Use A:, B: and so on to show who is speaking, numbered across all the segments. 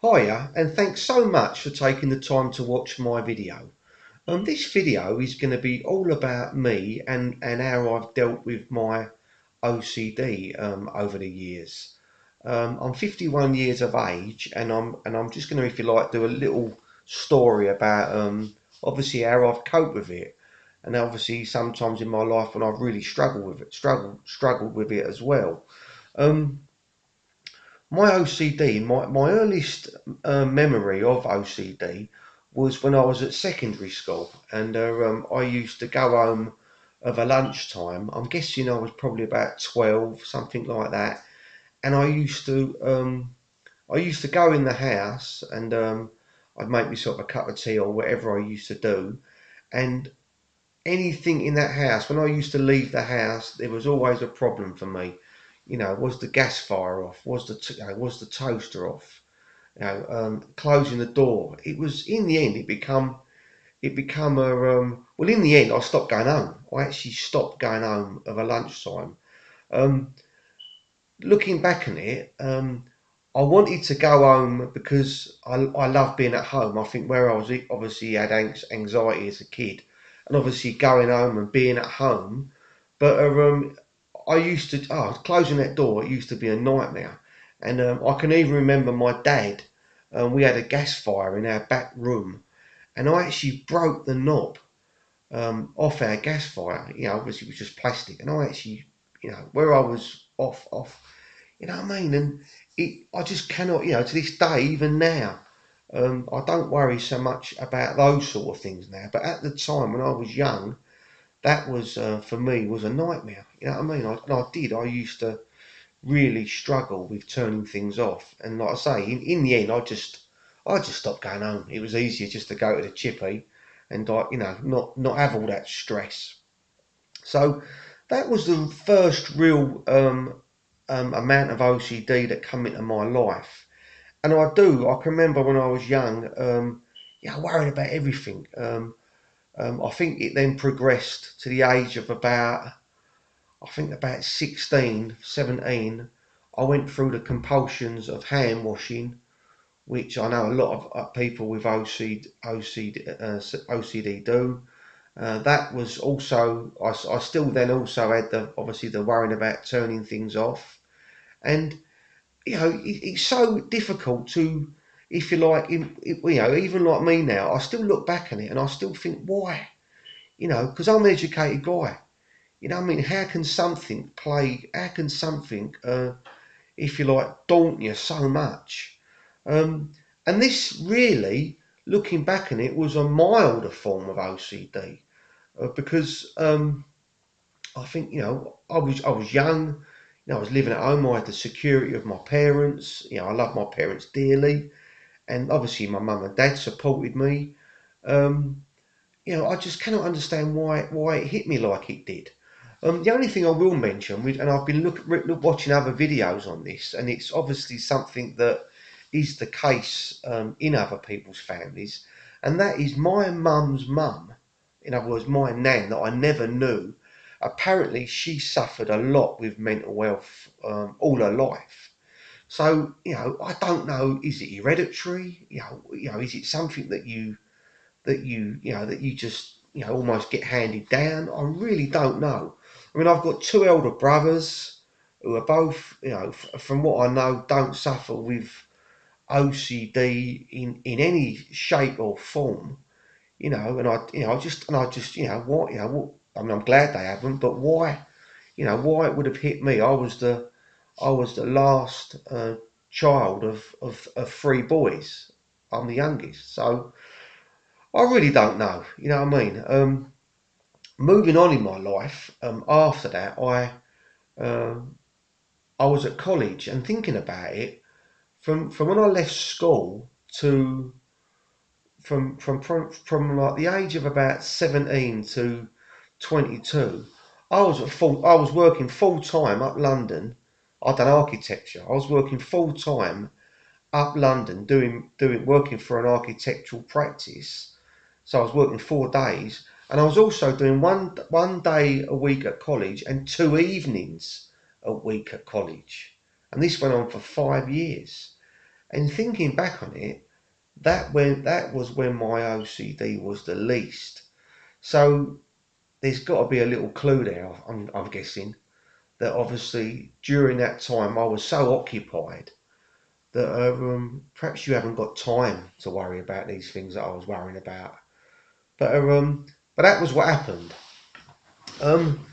A: Hiya, and thanks so much for taking the time to watch my video. This video is going to be all about me and how I've dealt with my OCD over the years. I'm 51 years of age, and I'm just going to, if you like, do a little story about obviously how I've coped with it, and obviously sometimes in my life when I've really struggled with it, struggled with it as well. Um, my OCD, my earliest memory of OCD was when I was at secondary school, and I used to go home of a lunchtime. I'm guessing I was probably about 12, something like that, and I used to go in the house, and I'd make myself a cup of tea or whatever I used to do, and anything in that house, when I used to leave the house, there was always a problem for me. Was the gas fire off? Was the toaster off? Closing the door. It was in the end. It become a well. In the end, I stopped going home. I actually stopped going home of a lunchtime. Um, Looking back on it, I wanted to go home because I love being at home. I think where I was obviously had anxiety as a kid, and obviously going home and being at home. But I used to closing that door. It used to be a nightmare, and I can even remember my dad. We had a gas fire in our back room, and I actually broke the knob off our gas fire. Obviously it was just plastic, and I actually, where I was off. You know what I mean? And I just cannot, to this day, even now, I don't worry so much about those sort of things now. But at the time when I was young, that was for me was a nightmare. You know what I mean? I used to really struggle with turning things off. And like I say, in the end, I just stopped going home. It was easier just to go to the chippy and like not have all that stress. So that was the first real amount of OCD that come into my life. And I can remember when I was young, worrying about everything. I think it then progressed to the age of about 16, 17. I went through the compulsions of hand washing, which I know a lot of people with OCD do. That was also, I still then also had obviously the worrying about turning things off. And it's so difficult to, if you like, even like me now, I still look back on it and I still think, why? Because I'm an educated guy. I mean, how can something, if you like, daunt you so much? And this really, looking back on it, was a milder form of OCD because I think I was young. I was living at home. I had the security of my parents. I love my parents dearly, and obviously my mum and dad supported me. Um, I just cannot understand why it hit me like it did. The only thing I will mention, and I've been watching other videos on this, and it's obviously something that is the case in other people's families, and that is my mum's mum. In other words, my nan that I never knew. Apparently, she suffered a lot with mental health all her life. So, I don't know. Is it hereditary? Is it something that you just almost get handed down? I really don't know. I mean, I've got two elder brothers who are both, from what I know, don't suffer with OCD in any shape or form. I just, what. I mean, I'm glad they haven't, but why? Why it would have hit me? I was the last child of three boys. I'm the youngest, so I really don't know. You know what I mean? Moving on in my life, after that, um I was at college and thinking about it from when I left school to from like the age of about 17 to 22. I was working full time up London. I'd done architecture. I was working full time up London doing working for an architectural practice. So I was working 4 days, and I was also doing one day a week at college and 2 evenings a week at college, and this went on for 5 years. And thinking back on it, that was when my OCD was the least. So there's got to be a little clue there. I'm guessing that obviously during that time I was so occupied that perhaps you haven't got time to worry about these things that I was worrying about. But that was what happened. Um,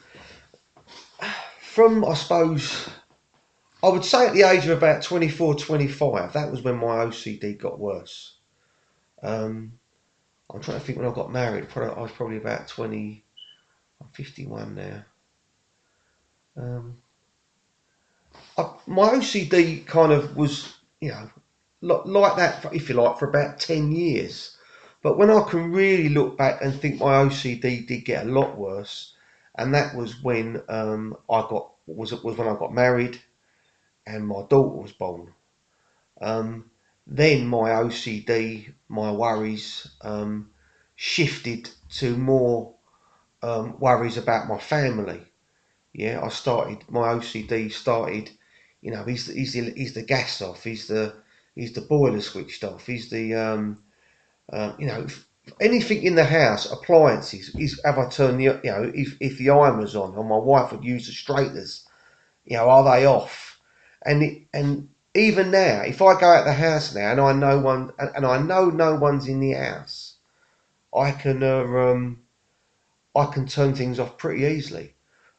A: from I suppose I would say at the age of about 24, 25, that was when my OCD got worse. Um, I'm trying to think when I got married. I was probably about 20. I'm 51 now. Um, my OCD kind of was, like that, if you like, for about 10 years. But when I can really look back and think my OCD did get a lot worse, and that was when was when I got married and my daughter was born. Um, then my OCD, my worries, shifted to more worries about my family. Yeah, my OCD started, he's the gas off, he's the boiler switched off, he's the anything in the house, appliances, is have I turned if the iron was on, or my wife would use the straighteners, are they off? And even now, if I go out the house now and I know no one's in the house, I can I can turn things off pretty easily.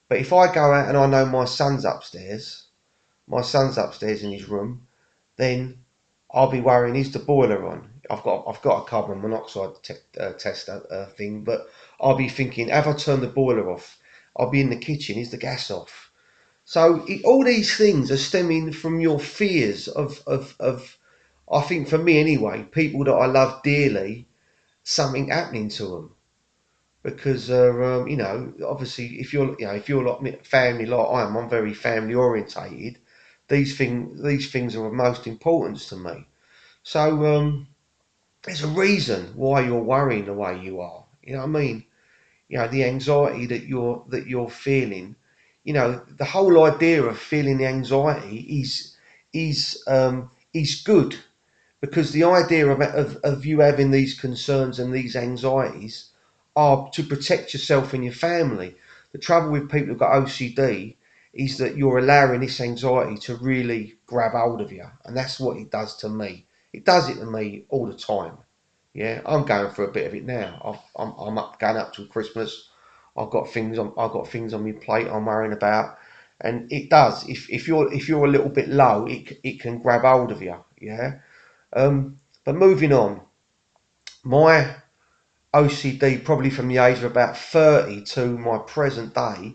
A: But if I go out and I know my son's upstairs in his room, then I'll be worrying, is the boiler on? I've got a carbon monoxide test thing, but I'll be thinking, have I turned the boiler off? I'll be in the kitchen, is the gas off? So all these things are stemming from your fears of I think for me anyway, people that I love dearly, something happening to them. Because obviously, if you're like family like I am, I'm very family orientated. These things are of most importance to me. So there's a reason why you're worrying the way you are. You know what I mean? The anxiety that you're feeling. The whole idea of feeling the anxiety is good, because the idea of you having these concerns and these anxieties are to protect yourself and your family. The trouble with people who've got OCD is that you're allowing this anxiety to really grab hold of you, and that's what it does to me. It does it to me all the time. Yeah, I'm going through a bit of it now. I'm going up to Christmas. I've got things on my plate I'm worrying about, and it does. If you're a little bit low, it can grab hold of you. Yeah. But moving on, my OCD, probably from the age of about 30 to my present day,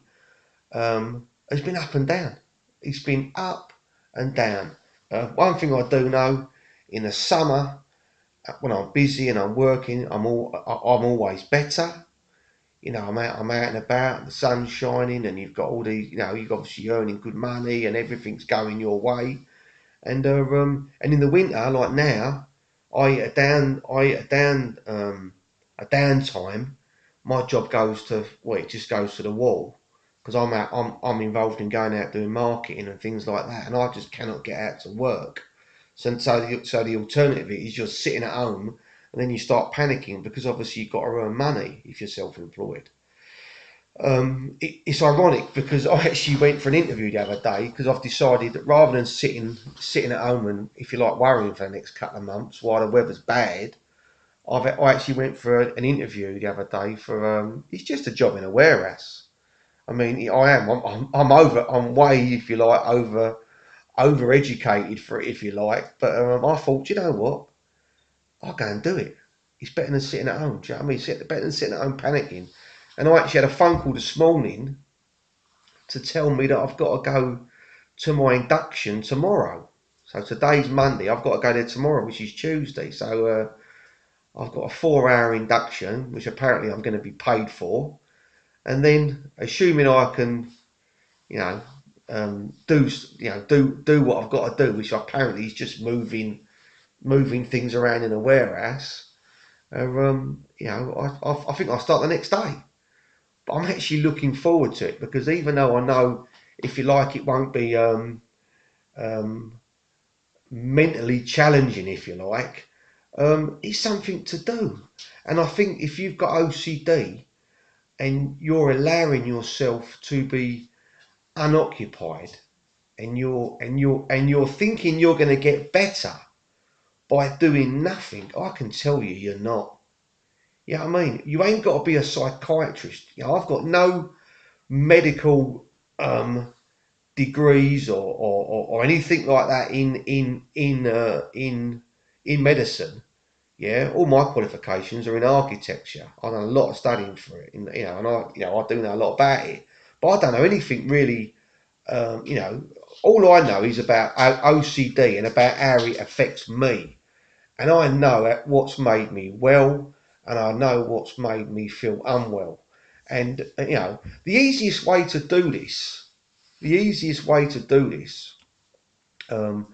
A: has been up and down. It's been up and down. One thing I do know, in the summer, when I'm busy and I'm working, I'm always better. I'm out and about, the sun's shining, and you've got all these, you're obviously earning good money and everything's going your way. And in the winter, like now, a downtime. My job it just goes to the wall, because I'm involved in going out doing marketing and things like that, and I just cannot get out to work. So the alternative is you're sitting at home, and then you start panicking because obviously you've got to earn money if you're self-employed. It's ironic because I actually went for an interview the other day, because I've decided that rather than sitting at home and, if you like, worrying for the next couple of months while the weather's bad, I actually went for an interview the other day for it's just a job in a warehouse. I mean, I'm way, if you like, over educated for it, if you like. But I thought, you know what, I'll go and do it. It's better than sitting at home. Do you know what I mean? Better than sitting at home panicking. And I actually had a phone call this morning to tell me that I've got to go to my induction tomorrow. So today's Monday. I've got to go there tomorrow, which is Tuesday. So I've got a 4 hour induction, which apparently I'm going to be paid for. And then, assuming I can, you know, do what I've got to do, which apparently is just moving things around in a warehouse. I think I'll start the next day. But I'm actually looking forward to it, because even though I know, if you like, it won't be um, mentally challenging, if you like, it's something to do. And I think if you've got OCD and you're allowing yourself to be unoccupied, and you're thinking you're going to get better by doing nothing, I can tell you you're not. You know what I mean? You ain't got to be a psychiatrist. You know, I've got no medical degrees or anything like that in medicine. Yeah, all my qualifications are in architecture. I've done a lot of studying for it, and I do know a lot about it, but I don't know anything really. You know, all I know is about OCD and about how it affects me, and I know what's made me well, and I know what's made me feel unwell, and the easiest way to do this, the easiest way to do this, because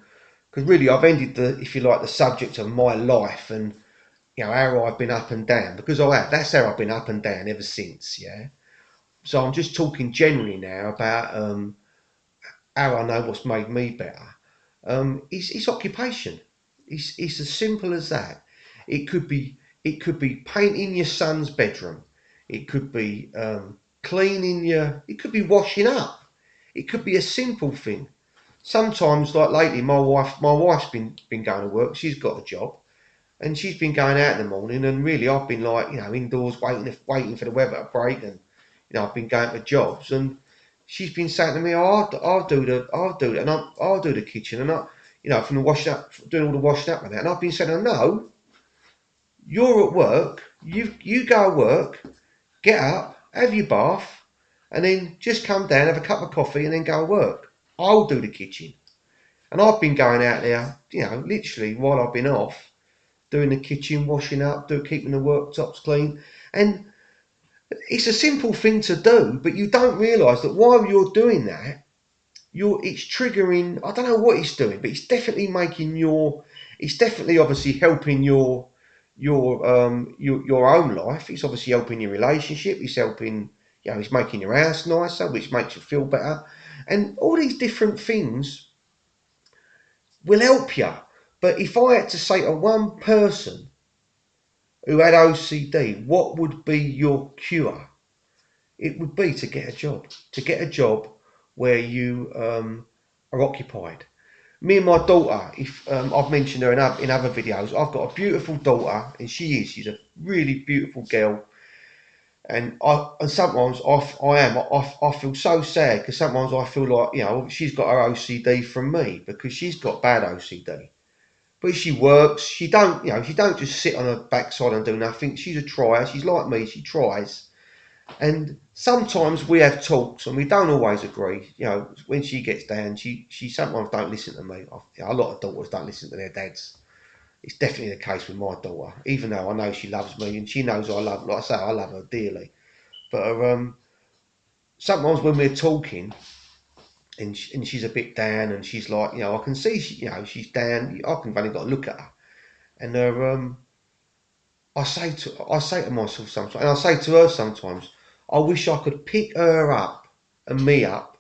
A: really I've ended if you like, the subject of my life and how I've been up and down, because I have. That's how I've been up and down ever since. Yeah. So I'm just talking generally now about how I know what's made me better. It's occupation. It's as simple as that. It could be painting your son's bedroom. It could be cleaning your. It could be washing up. It could be a simple thing. Sometimes, like lately, my wife's been going to work. She's got a job, and she's been going out in the morning. And really, I've been like indoors waiting for the weather to break, and I've been going to jobs, and she's been saying to me, "Oh, I'll do it, and I'll do the kitchen, and from the washing up, doing all the washing up and that." And I've been saying, "Oh, no, you're at work. You go to work, get up, have your bath, and then just come down, have a cup of coffee, and then go to work. I'll do the kitchen." And I've been going out there, literally while I've been off, doing the kitchen, washing up, keeping the worktops clean, and it's a simple thing to do, but you don't realise that while you're doing that, it's triggering. I don't know what it's doing, but it's definitely it's definitely obviously helping your own life. It's obviously helping your relationship. It's helping, it's making your house nicer, which makes you feel better, and all these different things will help you. But if I had to say to one person who had OCD, what would be your cure? It would be to get a job, where you are occupied. Me and my daughter, if I've mentioned her in other videos, I've got a beautiful daughter, and she's a really beautiful girl. And sometimes I feel so sad, because sometimes I feel like she's got her OCD from me, because she's got bad OCD. But she works. She don't just sit on her backside and do nothing. She's a trier. She's like me. She tries. And sometimes we have talks, and we don't always agree. When she gets down, she sometimes don't listen to me. A lot of daughters don't listen to their dads. It's definitely the case with my daughter, even though I know she loves me, and she knows like I say, I love her dearly. But sometimes when we're talking, and she's a bit down, and she's like, I can see she's down. I've only got to look at her, and I say to myself sometimes, and I say to her sometimes, I wish I could pick her up and me up,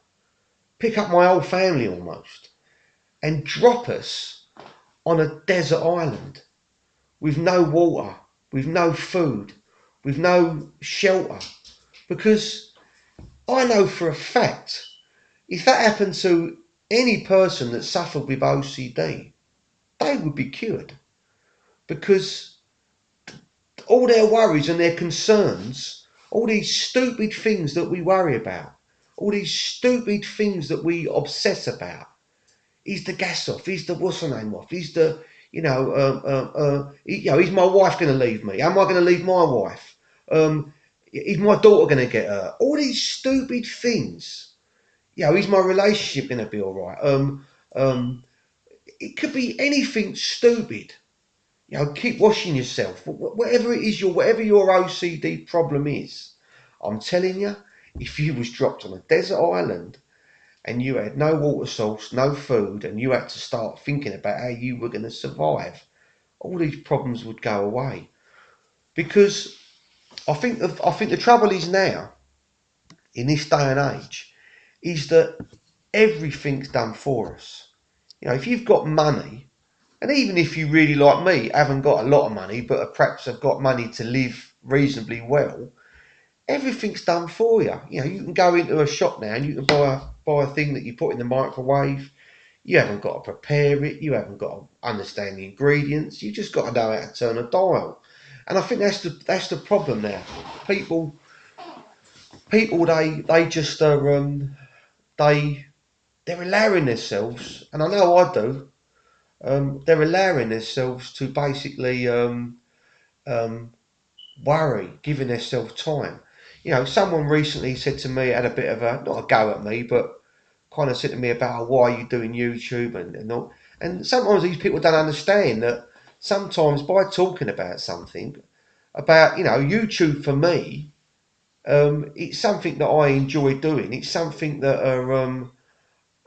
A: pick up my whole family almost, and drop us on a desert island with no water, with no food, with no shelter. Because I know for a fact, if that happened to any person that suffered with OCD, they would be cured. Because all their worries and their concerns, all these stupid things that we worry about, all these stupid things that we obsess about, is the gas off? Is the what's her name off? Is the is my wife going to leave me? Am I going to leave my wife? Is my daughter going to get hurt? All these stupid things. Is my relationship going to be all right? It could be anything stupid. Keep washing yourself. Whatever it is, whatever your OCD problem is, I'm telling you, if you was dropped on a desert island and you had no water source, no food, and you had to start thinking about how you were going to survive, all these problems would go away. Because I think the trouble is now, in this day and age, is that everything's done for us. If you've got money, And even if you really like me, haven't got a lot of money, but perhaps have got money to live reasonably well, everything's done for you. You know, you can go into a shop now and you can buy a thing that you put in the microwave. You haven't got to prepare it. You haven't got to understand the ingredients. You just got to know how to turn a dial. And I think that's the problem now. People they just are they're allowing themselves, and I know I do. They're allowing themselves to basically um, worry, giving themselves time. You know, someone recently said to me, had a bit of a, not a go at me, but kind of said to me about, oh, why are you doing YouTube and all. And sometimes these people don't understand that sometimes by talking about something, about, you know, YouTube for me, it's something that I enjoy doing. It's something that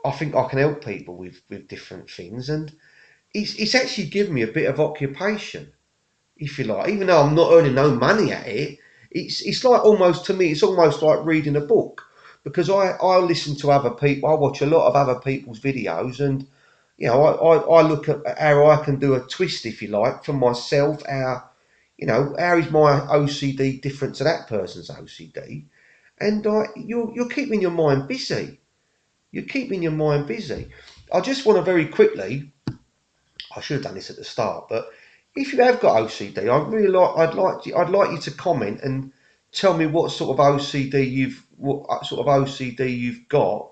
A: I think I can help people with different things. And it's actually given me a bit of occupation, if you like, even though I'm not earning no money at it. It's like, almost to me, it's almost like reading a book, because I listen to other people. I watch a lot of other people's videos, and you know, I look at how I can do a twist, if you like, for myself. How, you know, how is my OCD different to that person's OCD? And you're keeping your mind busy. You're keeping your mind busy. I just want to very quickly, I should have done this at the start, but if you have got OCD, I'd like you to comment and tell me what sort of OCD you've got,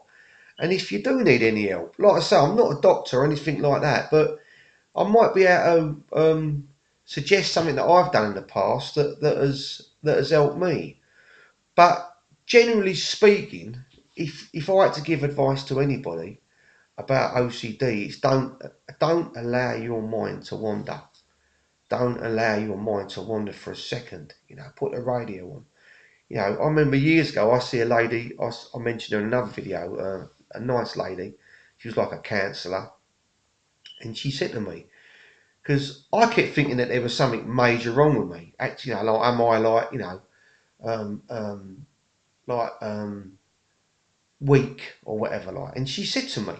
A: and if you do need any help. Like I say, I'm not a doctor or anything like that, but I might be able to suggest something that I've done in the past that has helped me. But generally speaking, if I had to give advice to anybody about OCD, it's don't allow your mind to wander. Don't allow your mind to wander for a second. You know, put the radio on. You know, I remember years ago, I see a lady. I mentioned her in another video. A nice lady. She was like a counsellor, and she said to me, because I kept thinking that there was something major wrong with me. Actually, you know, like, am I like, you know, um, um, like weak or whatever, like. And she said to me,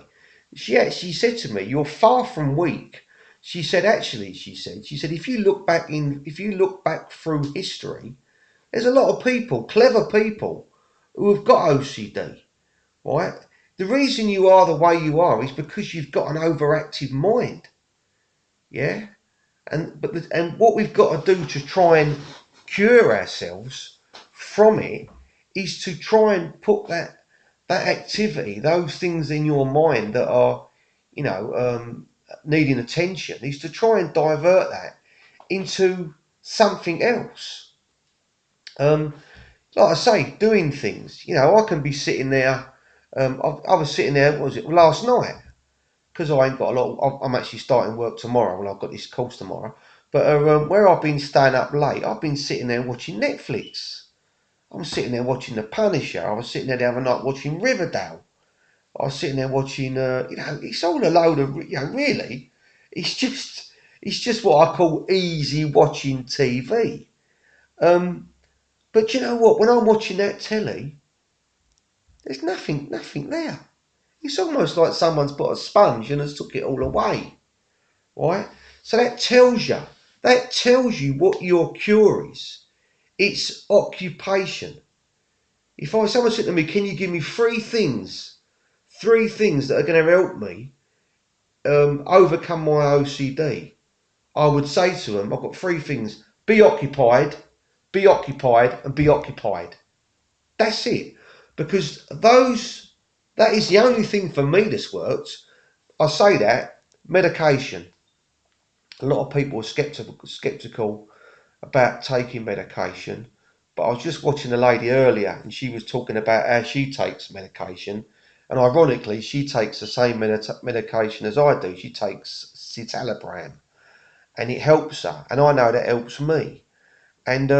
A: she said to me, you're far from weak. She said, actually, she said, if you look back through history, there's a lot of people, clever people, who have got OCD, right? The reason you are the way you are is because you've got an overactive mind, yeah. And what we've got to do to try and cure ourselves from it is to try and put that activity, those things in your mind that are, you know, needing attention, is to try and divert that into something else. Um, like I say, doing things. You know, I can be sitting there. I was sitting there. What was it, last night? Because I ain't got a lot. I'm actually starting work tomorrow, and I've got this course tomorrow. But where I've been staying up late, I've been sitting there watching Netflix. I'm sitting there watching The Punisher. I was sitting there the other night watching Riverdale. I was sitting there watching. You know, it's all a load of. You know, really, it's just what I call easy watching TV. Um, but you know what? When I'm watching that telly, there's nothing there. It's almost like someone's put a sponge and has took it all away. Right? So that tells you what your cure is. It's occupation. If someone said to me, can you give me three things that are going to help me overcome my OCD? I would say to them, I've got three things: be occupied, and be occupied. That's it. Because that is the only thing for me that's worked. I say that medication. A lot of people are skeptical about taking medication, but I was just watching a lady earlier, and she was talking about how she takes medication, and ironically, she takes the same medication as I do. She takes citalopram, and it helps her, and I know that helps me. And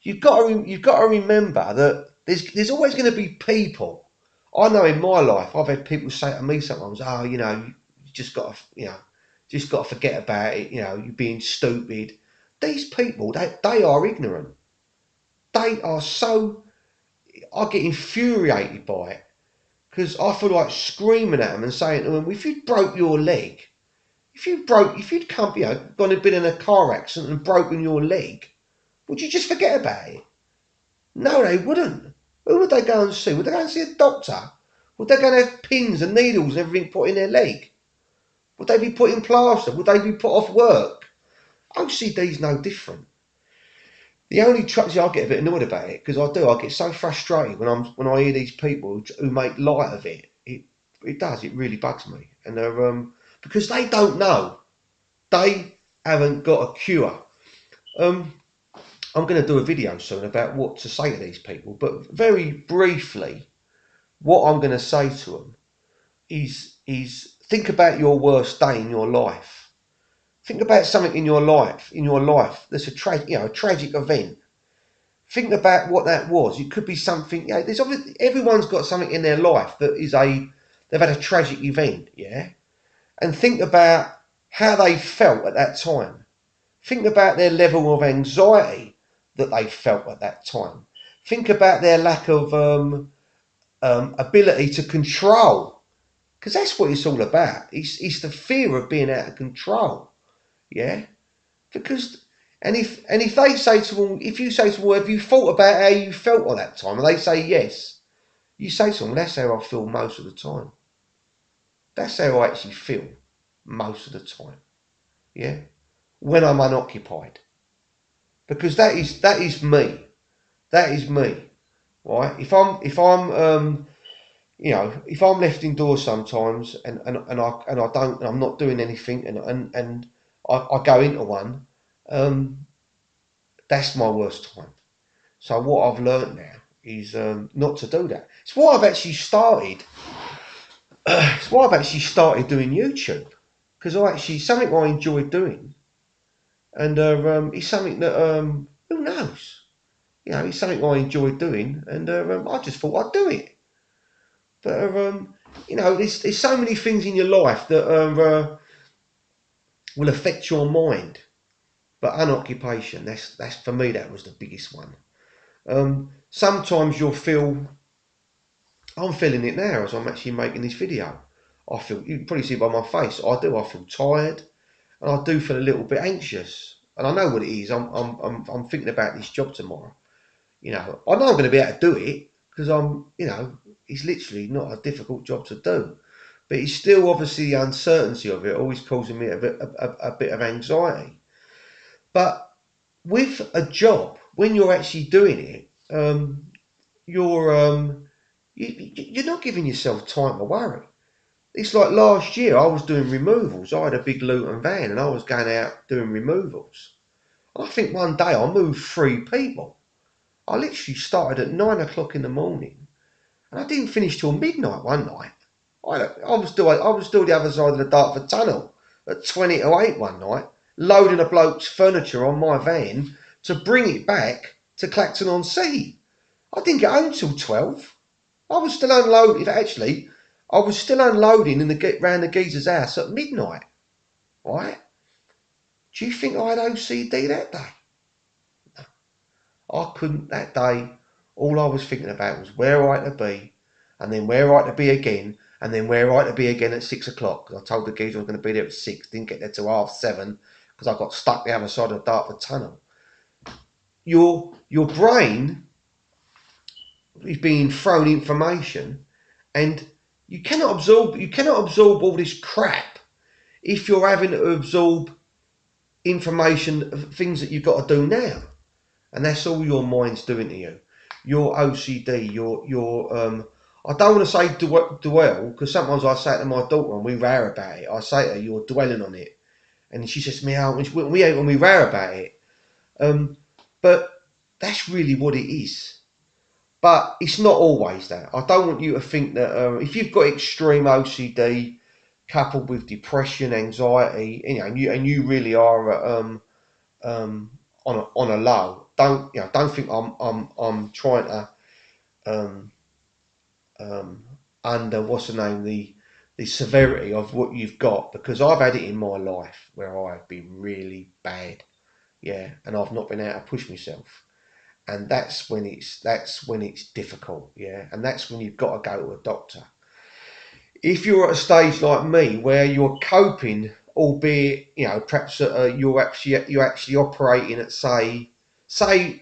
A: you've got to remember that there's always going to be people. I know in my life, I've had people say to me sometimes, "Oh, you know, you just got to, you know, just got to forget about it. You know, you're being stupid." These people, they are ignorant. They are so. I get infuriated by it because I feel like screaming at them and saying to them, "If you broke your leg, If you'd come, gone and been in a car accident and broken your leg, would you just forget about it? No, they wouldn't. Who would they go and see? Would they go and see a doctor? Would they go and have pins and needles and everything put in their leg? Would they be put in plaster? Would they be put off work? OCD's no different. The only trouble, I get a bit annoyed about it because I get so frustrated when I hear these people who make light of it. It really bugs me, and they're because they don't know, they haven't got a cure. I'm going to do a video soon about what to say to these people, but very briefly, what I'm going to say to them is think about your worst day in your life. Think about something in your life that's a tragic event. Think about what that was. It could be something. There's obviously everyone's got something in their life that is they've had a tragic event. Yeah, and think about how they felt at that time. Think about their level of anxiety that they felt at that time. Think about their lack of ability to control, because that's what it's all about. It's the fear of being out of control. Yeah, because if they say to them, if you say to them, well, have you thought about how you felt at that time, and they say yes, you say to them, well, that's how I feel most of the time. That's how I actually feel most of the time. Yeah, when I'm unoccupied, because that is me. That is me. Right? If I'm left indoors sometimes and I'm not doing anything and I go into one, that's my worst time. So what I've learnt now is not to do that. It's why I've actually started. It's why I've actually started doing YouTube, because something I enjoy doing, and it's something that who knows, it's something I enjoy doing, and I just thought I'd do it. But there's so many things in your life that will affect your mind. But unoccupation, that's for me, that was the biggest one. Sometimes I'm feeling it now as I'm actually making this video. You can probably see by my face, I feel tired, and I do feel a little bit anxious. And I know what it is. I'm thinking about this job tomorrow. I know I'm going to be able to do it because it's literally not a difficult job to do. But it's still obviously the uncertainty of it always causing me a bit of anxiety. But with a job, when you're actually doing it, you're not giving yourself time to worry. It's like last year I was doing removals. I had a big Luton van and I was going out doing removals. I think one day I moved 3 people. I literally started at 9 o'clock in the morning and I didn't finish till midnight one night. I was still the other side of the Dartford Tunnel at 20 to 8 one night, loading a bloke's furniture on my van to bring it back to Clacton-on-Sea. I didn't get home till 12. I was still unloading. Actually, I was still unloading round the geezer's house at midnight. Right? Do you think I had OCD that day? No. I couldn't that day. All I was thinking about was where I had to be, and then where I had to be again, and then where I had to be again at 6 o'clock. Because I told the geezer I was going to be there at 6. Didn't get there till 7:30 because I got stuck the other side of the Dartford Tunnel. Your brain is being thrown information, and you cannot absorb all this crap if you're having to absorb information of things that you've got to do now, and that's all your mind's doing to you. Your OCD, your I don't want to say dwell, because sometimes I say it to my daughter and we row about it. I say to her, "You're dwelling on it," and she says to me, "Oh, when we row about it." But that's really what it is. But it's not always that. I don't want you to think that if you've got extreme OCD coupled with depression, anxiety, and you really are on a low. Don't think I'm trying to under what's the name the severity of what you've got, because I've had it in my life where I've been really bad, and I've not been able to push myself. And that's when it's difficult, and that's when you've got to go to a doctor. If you're at a stage like me where you're coping albeit perhaps you're actually operating at say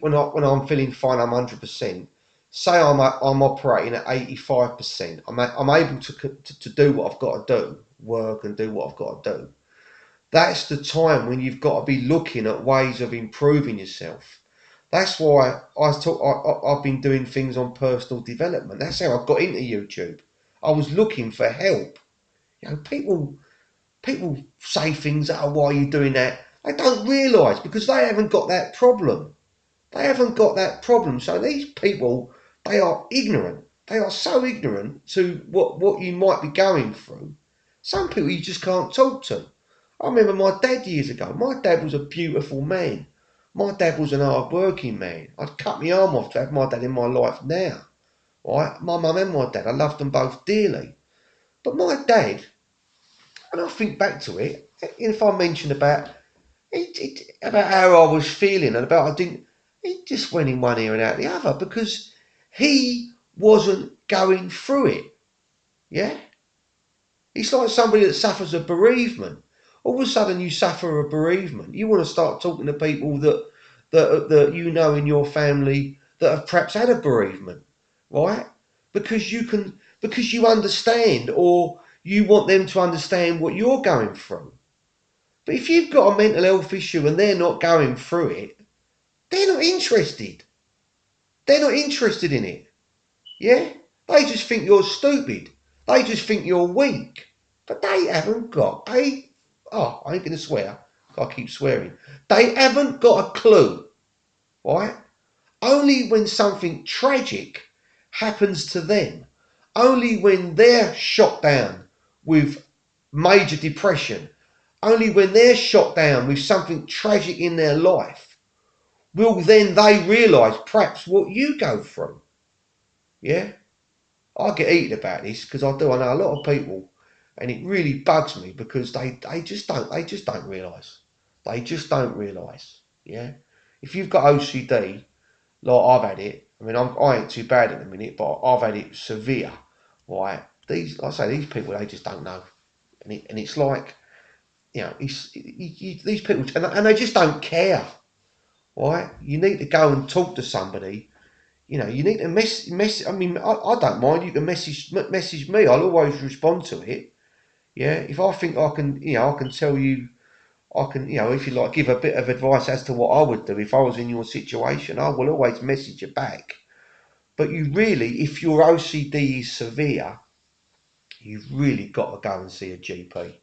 A: when I'm feeling fine, I'm 100%. Say I'm operating at 85%. I'm able to do what I've got to do, work and do what I've got to do. That's the time when you've got to be looking at ways of improving yourself. That's why I've been doing things on personal development. That's how I got into YouTube. I was looking for help. People say things, oh, why are you doing that? They don't realise because they haven't got that problem. They haven't got that problem. So these people, they are ignorant. They are so ignorant to what you might be going through. Some people you just can't talk to. I remember my dad years ago. My dad was a beautiful man. My dad was an hard-working man. I'd cut my arm off to have my dad in my life now. Right? My mum and my dad, I loved them both dearly. But my dad, and I think back to it, if I mentioned about how I was feeling and about I didn't, it just went in one ear and out the other because he wasn't going through it. Yeah, it's like somebody that suffers a bereavement. All of a sudden, you suffer a bereavement. You want to start talking to people that you know in your family that have perhaps had a bereavement, right? Because you understand, or you want them to understand what you're going through. But if you've got a mental health issue and they're not going through it, they're not interested. They're not interested in it. Yeah? They just think you're stupid. They just think you're weak. But they haven't got I ain't going to swear. I keep swearing. They haven't got a clue. Right? Only when something tragic happens to them, only when they're shot down with major depression, only when they're shot down with something tragic in their life, will then they realise perhaps what you go through. Yeah? I get heated about this because I do. I know a lot of people, and it really bugs me because they just don't realise. They just don't realise. Yeah? If you've got OCD, like I've had it, I mean, I ain't too bad at the minute, but I've had it severe, right? These people, they just don't know. And it's like, these people, and they just don't care, right? You need to go and talk to somebody. You need to mess. I mean, I don't mind. You can message me. I'll always respond to it. Yeah, if I think I can, I can tell you. I can, if you like, give a bit of advice as to what I would do if I was in your situation. I will always message you back. But you really, if your OCD is severe, you've really got to go and see a GP.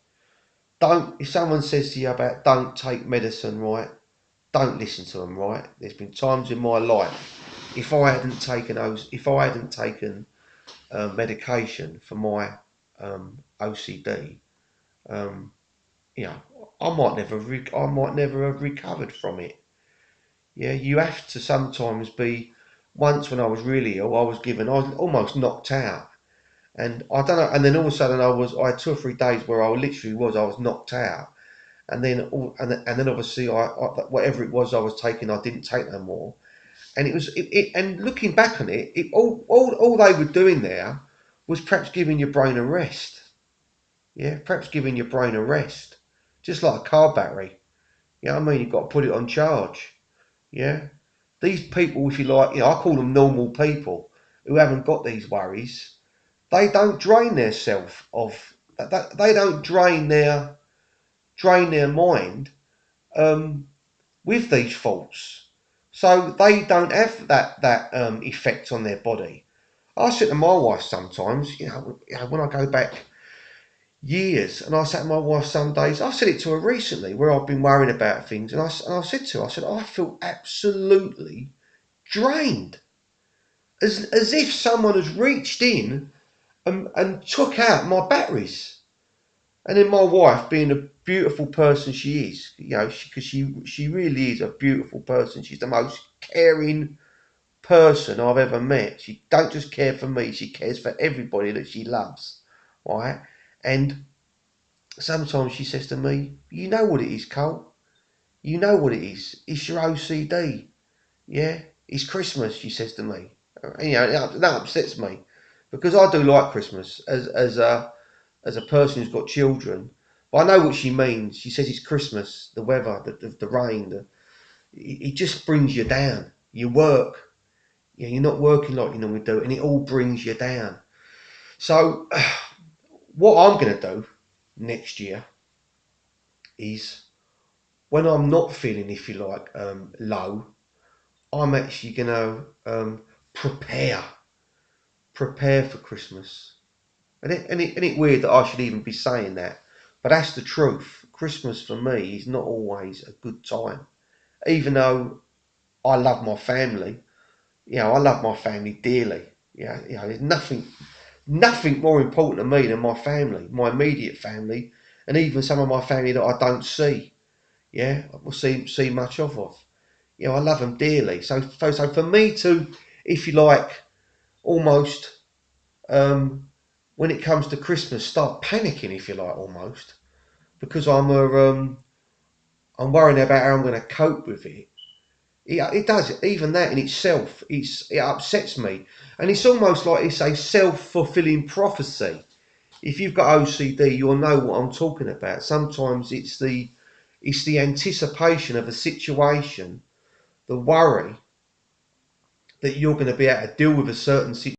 A: If someone says to you about don't take medicine, right? Don't listen to them, right? There's been times in my life, if I hadn't taken medication for my OCD, um, you know, I might never have recovered from it. Yeah, you have to sometimes be. Once when I was really ill, I was almost knocked out, and I don't know. And then all of a sudden, I had 2 or 3 days where I was knocked out, and then obviously whatever it was I was taking, I didn't take no more. And and looking back on it, all they were doing there was perhaps giving your brain a rest. Yeah, perhaps giving your brain a rest, just like a car battery. You know what I mean? You've got to put it on charge. Yeah, these people, if you like, I call them normal people who haven't got these worries. They don't drain their self of that. They don't drain their mind with these faults, so they don't have that effect on their body. I said to my wife sometimes, when I go back years, and I said to my wife some days, I said it to her recently, where I've been worrying about things, and I said to her, I feel absolutely drained, as if someone has reached in and took out my batteries. And then my wife, being a beautiful person she is, because she really is a beautiful person. She's the most caring person I've ever met. She don't just care for me; she cares for everybody that she loves, right? And sometimes she says to me, "You know what it is, Cole. You know what it is. It's your OCD. Yeah, it's Christmas," she says to me. That upsets me because I do like Christmas as a person who's got children. But I know what she means. She says it's Christmas, the weather, the rain, it just brings you down. You work, you're not working like you normally do, and it all brings you down. So, what I'm going to do next year is when I'm not feeling, if you like, low, I'm actually going to prepare, prepare for Christmas. And it weird that I should even be saying that, but that's the truth. Christmas for me is not always a good time, even though I love my family. I love my family dearly. There's nothing more important to me than my family, my immediate family, and even some of my family that I don't see. I will see much of. I love them dearly. So for me to, if you like, almost when it comes to Christmas, start panicking, if you like, almost because I'm worrying about how I'm going to cope with it. It does. Even that in itself, it upsets me, and it's almost like it's a self-fulfilling prophecy. If you've got OCD, you'll know what I'm talking about. Sometimes it's the anticipation of a situation, the worry that you're going to be able to deal with a certain situation